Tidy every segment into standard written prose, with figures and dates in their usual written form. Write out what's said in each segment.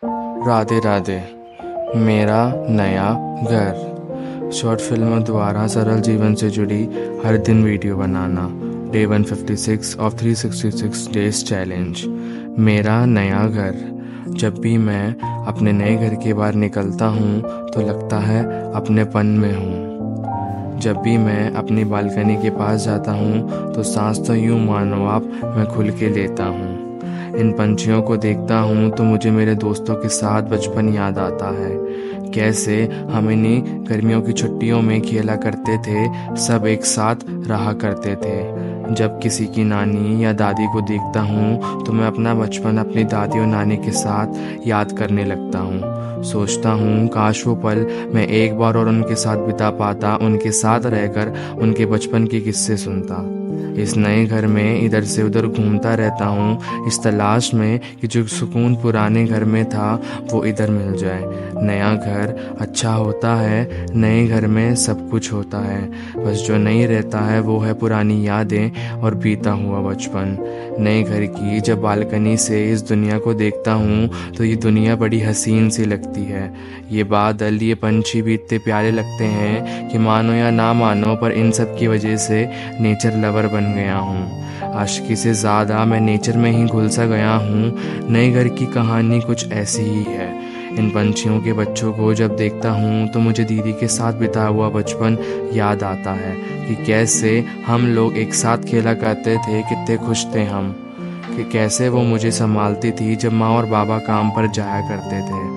राधे राधे। मेरा नया घर शॉर्ट फिल्म द्वारा सरल जीवन से जुड़ी हर दिन video banana. Day 156 of 366 days challenge. मेरा नया घर। जब भी मैं अपने नए घर के बाहर निकलता हूँ तो लगता है अपनेपन में हूँ। जब भी मैं अपनी बालकनी के पास जाता हूँ तो सांस तो यूँ मानो आप मैं खुल के लेता हूँ। इन पंछियों को देखता हूँ तो मुझे मेरे दोस्तों के साथ बचपन याद आता है। कैसे हम इन्हीं गर्मियों की छुट्टियों में खेला करते थे, सब एक साथ रहा करते थे। जब किसी की नानी या दादी को देखता हूँ तो मैं अपना बचपन अपनी दादी और नानी के साथ याद करने लगता हूँ। सोचता हूँ काश वो पल मैं एक बार और उनके साथ बिता पाता, उनके साथ रहकर उनके बचपन के किस्से सुनता। इस नए घर में इधर से उधर घूमता रहता हूँ इस तलाश में कि जो सुकून पुराने घर में था वो इधर मिल जाए। नया घर अच्छा होता है, नए घर में सब कुछ होता है, बस जो नहीं रहता है वो है पुरानी यादें और बीता हुआ बचपन। नए घर की जब बालकनी से इस दुनिया को देखता हूँ तो ये दुनिया बड़ी हसीन सी लगती है। ये बादल, ये पंछी भी इतने प्यारे लगते हैं कि मानो या ना मानो पर इन सब की वजह से नेचर लवर बन गया हूँ। आशिकी से ज़्यादा मैं नेचर में ही घुल सा गया हूँ। नए घर की कहानी कुछ ऐसी ही है। इन पंछियों के बच्चों को जब देखता हूँ तो मुझे दीदी के साथ बिताया हुआ बचपन याद आता है कि कैसे हम लोग एक साथ खेला करते थे, कितने खुश थे हम, कि कैसे वो मुझे संभालती थी जब माँ और बाबा काम पर जाया करते थे।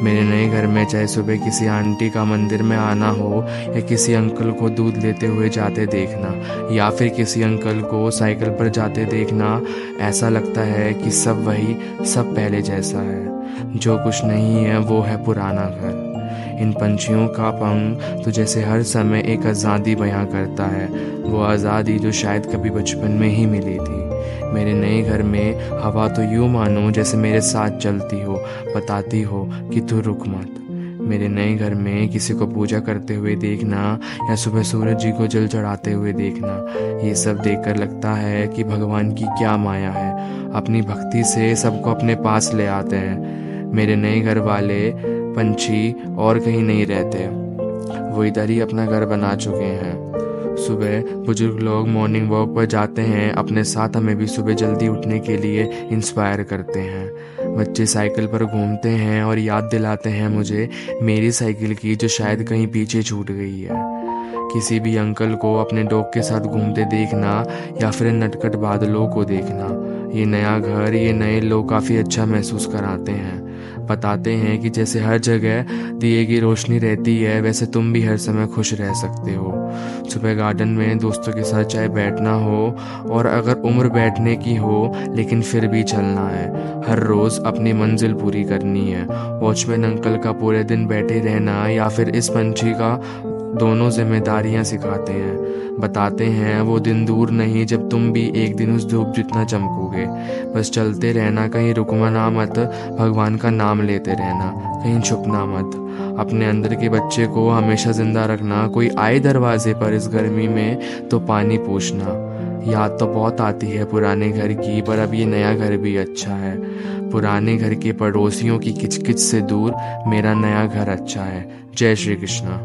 मेरे नए घर में चाहे सुबह किसी आंटी का मंदिर में आना हो या किसी अंकल को दूध लेते हुए जाते देखना या फिर किसी अंकल को साइकिल पर जाते देखना, ऐसा लगता है कि सब वही, सब पहले जैसा है। जो कुछ नहीं है वो है पुराना घर। इन पंछियों का पंख तो जैसे हर समय एक आज़ादी बयां करता है, वो आज़ादी जो शायद कभी बचपन में ही मिली थी। मेरे नए घर में हवा तो यूँ मानो जैसे मेरे साथ चलती हो, बताती हो कि तू रुक मत। मेरे नए घर में किसी को पूजा करते हुए देखना या सुबह सूरज जी को जल चढ़ाते हुए देखना, ये सब देखकर लगता है कि भगवान की क्या माया है, अपनी भक्ति से सबको अपने पास ले आते हैं। मेरे नए घर वाले पंछी और कहीं नहीं रहते, वो इधर ही अपना घर बना चुके हैं। सुबह बुजुर्ग लोग मॉर्निंग वॉक पर जाते हैं, अपने साथ हमें भी सुबह जल्दी उठने के लिए इंस्पायर करते हैं। बच्चे साइकिल पर घूमते हैं और याद दिलाते हैं मुझे मेरी साइकिल की जो शायद कहीं पीछे छूट गई है। किसी भी अंकल को अपने डॉग के साथ घूमते देखना या फिर नटखट बादलों को देखना, ये नया घर, ये नए लोग काफ़ी अच्छा महसूस कराते हैं। बताते हैं कि जैसे हर जगह दिए की रोशनी रहती है वैसे तुम भी हर समय खुश रह सकते हो। सुबह गार्डन में दोस्तों के साथ चाहे बैठना हो और अगर उम्र बैठने की हो लेकिन फिर भी चलना है, हर रोज़ अपनी मंजिल पूरी करनी है। वॉचमैन अंकल का पूरे दिन बैठे रहना या फिर इस पंछी का, दोनों जिम्मेदारियां सिखाते हैं। बताते हैं वो दिन दूर नहीं जब तुम भी एक दिन उस धूप जितना चमकोगे। बस चलते रहना, कहीं रुकना मत, भगवान का नाम लेते रहना, कहीं छुपना मत। अपने अंदर के बच्चे को हमेशा जिंदा रखना, कोई आए दरवाजे पर इस गर्मी में तो पानी पूछना। याद तो बहुत आती है पुराने घर की, पर अब ये नया घर भी अच्छा है। पुराने घर के पड़ोसियों की किचकिच से दूर मेरा नया घर अच्छा है। जय श्री कृष्णा।